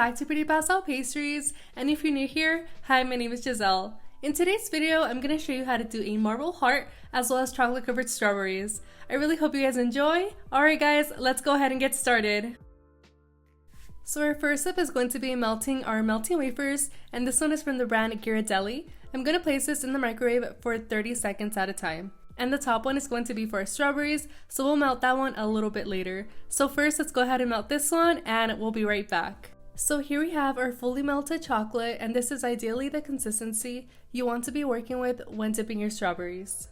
back to Pretty Pastel Pastries, and if you're new here, hi, my name is Giselle. In today's video, I'm going to show you how to do a marble heart as well as chocolate covered strawberries. I really hope you guys enjoy. Alright guys, let's go ahead and get started. So our first step is going to be melting our melting wafers, and this one is from the brand Ghirardelli. I'm going to place this in the microwave for 30 seconds at a time. And the top one is going to be for our strawberries, so we'll melt that one a little bit later. So first, let's go ahead and melt this one, and we'll be right back. So here we have our fully melted chocolate, and this is ideally the consistency you want to be working with when dipping your strawberries.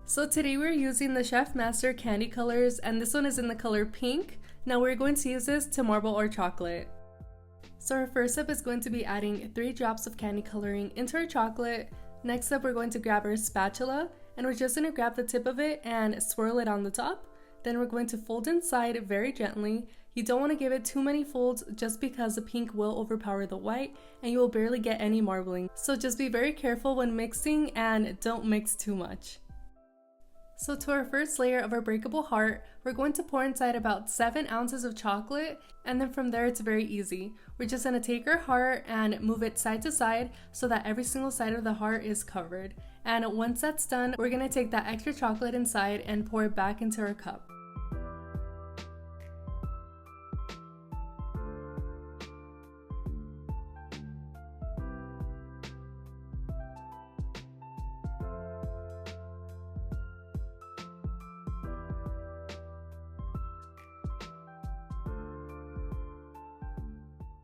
So today we're using the Chef Master candy colors, and this one is in the color pink. Now we're going to use this to marble our chocolate. So our first step is going to be adding 3 drops of candy coloring into our chocolate. Next up, we're going to grab our spatula, and we're just going to grab the tip of it and swirl it on the top. Then we're going to fold inside very gently. You don't want to give it too many folds just because the pink will overpower the white and you will barely get any marbling. So just be very careful when mixing and don't mix too much. So to our first layer of our breakable heart, we're going to pour inside about 7 ounces of chocolate, and then from there it's very easy. We're just going to take our heart and move it side to side so that every single side of the heart is covered. And once that's done, we're going to take that extra chocolate inside and pour it back into our cup.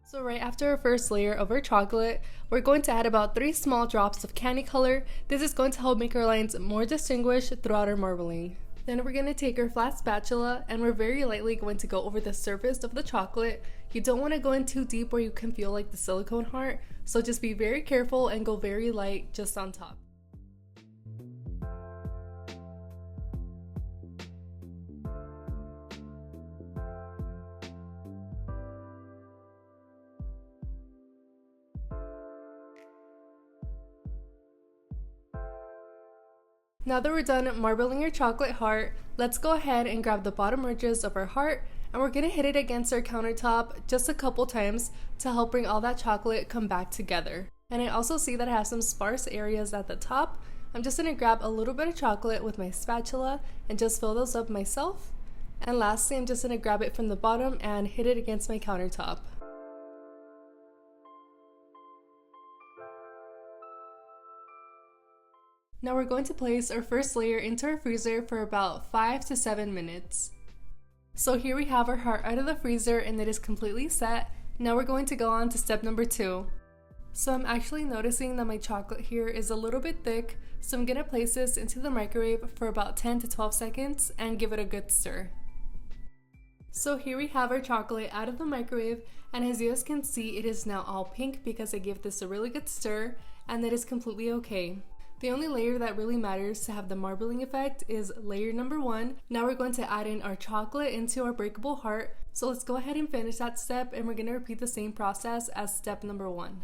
So right after our first layer of our chocolate, we're going to add about 3 small drops of candy color. This is going to help make our lines more distinguished throughout our marbling. Then we're going to take our flat spatula and we're very lightly going to go over the surface of the chocolate. You don't want to go in too deep where you can feel like the silicone heart, so just be very careful and go very light just on top. Now that we're done marbling your chocolate heart, let's go ahead and grab the bottom edges of our heart, and we're going to hit it against our countertop just a couple times to help bring all that chocolate come back together. And I also see that I have some sparse areas at the top. I'm just going to grab a little bit of chocolate with my spatula and just fill those up myself. And lastly, I'm just going to grab it from the bottom and hit it against my countertop. Now we're going to place our first layer into our freezer for about 5 to 7 minutes. So here we have our heart out of the freezer and it is completely set. Now we're going to go on to step number 2. So I'm actually noticing that my chocolate here is a little bit thick, so I'm going to place this into the microwave for about 10 to 12 seconds and give it a good stir. So here we have our chocolate out of the microwave, and as you guys can see, it is now all pink because I gave this a really good stir, and that is completely okay. The only layer that really matters to have the marbling effect is layer number 1. Now we're going to add in our chocolate into our breakable heart. So let's go ahead and finish that step, and we're going to repeat the same process as step number 1.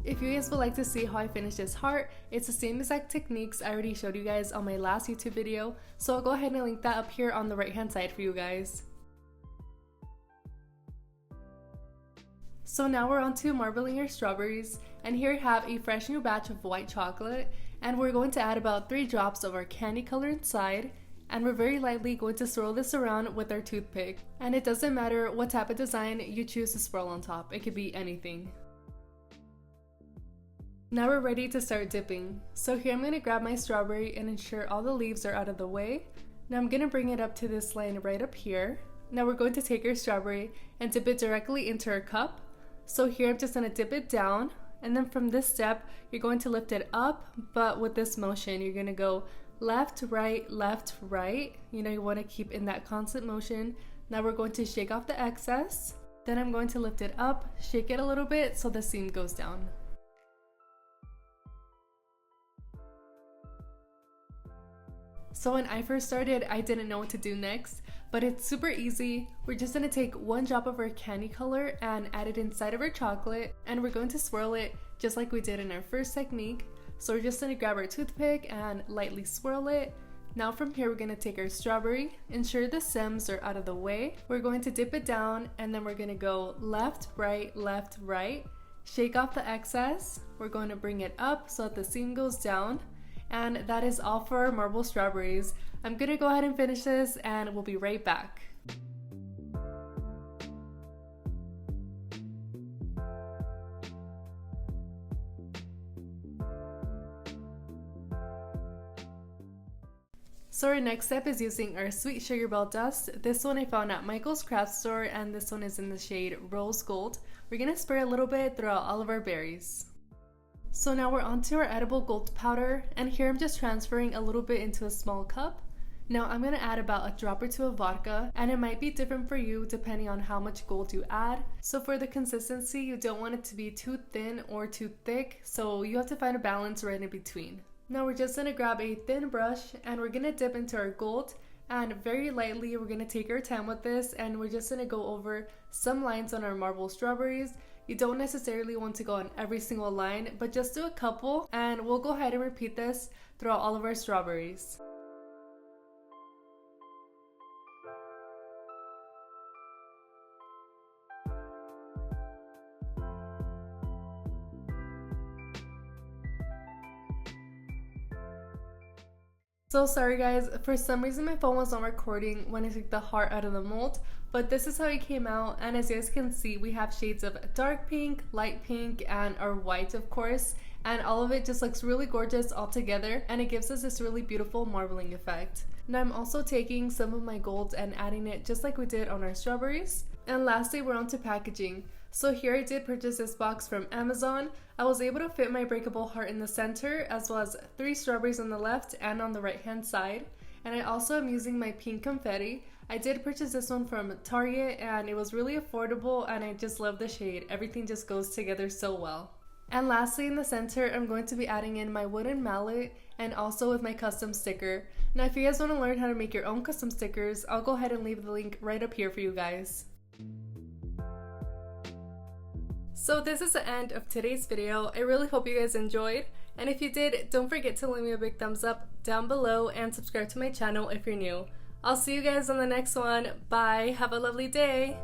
If you guys would like to see how I finish this heart, it's the same exact techniques I already showed you guys on my last YouTube video, so I'll go ahead and link that up here on the right hand side for you guys. So now we're on to marbling our strawberries, and here I have a fresh new batch of white chocolate, and we're going to add about 3 drops of our candy color inside, and we're very lightly going to swirl this around with our toothpick. And it doesn't matter what type of design you choose to swirl on top, it could be anything. Now we're ready to start dipping. So here I'm going to grab my strawberry and ensure all the leaves are out of the way. Now I'm going to bring it up to this line right up here. Now we're going to take our strawberry and dip it directly into our cup. So here I'm just going to dip it down, and then from this step you're going to lift it up, but with this motion you're going to go left, right. You know, you want to keep in that constant motion. Now we're going to shake off the excess. Then I'm going to lift it up, shake it a little bit so the seam goes down. So when I first started, I didn't know what to do next. but it's super easy. We're just gonna take 1 drop of our candy color and add it inside of our chocolate, and we're going to swirl it just like we did in our first technique. So we're just gonna grab our toothpick and lightly swirl it. Now from here, we're gonna take our strawberry, ensure the stems are out of the way. We're going to dip it down, and then we're gonna go left, right, shake off the excess. We're going to bring it up so that the seam goes down. And that is all for our marble strawberries. I'm gonna go ahead and finish this, and we'll be right back. So our next step is using our Sweet Sugar Bell Dust. This one I found at Michael's craft store, and this one is in the shade Rose Gold. We're gonna spray a little bit throughout all of our berries. So now we're onto our edible gold powder, and here I'm just transferring a little bit into a small cup. Now I'm gonna add about a drop or 2 of vodka, and it might be different for you depending on how much gold you add. So for the consistency, you don't want it to be too thin or too thick, so you have to find a balance right in between. Now we're just gonna grab a thin brush, and we're gonna dip into our gold, and very lightly we're gonna take our time with this, and we're just gonna go over some lines on our marble strawberries. You don't necessarily want to go on every single line, but just do a couple, and we'll go ahead and repeat this throughout all of our strawberries. So sorry guys, for some reason my phone was not recording when I took the heart out of the mold, but this is how it came out, and as you guys can see, we have shades of dark pink, light pink, and our white of course, and all of it just looks really gorgeous all together, and it gives us this really beautiful marbling effect. Now I'm also taking some of my gold and adding it just like we did on our strawberries. And lastly, we're on to packaging. So here I did purchase this box from Amazon. I was able to fit my breakable heart in the center, as well as 3 strawberries on the left and on the right hand side. And I also am using my pink confetti. I did purchase this one from Target, and it was really affordable, and I just love the shade. Everything just goes together so well. And lastly, in the center, I'm going to be adding in my wooden mallet, and also with my custom sticker. Now if you guys want to learn how to make your own custom stickers, I'll go ahead and leave the link right up here for you guys. So this is the end of today's video. I really hope you guys enjoyed, and if you did, don't forget to leave me a big thumbs up down below and subscribe to my channel if you're new. I'll see you guys on the next one. Bye, have a lovely day.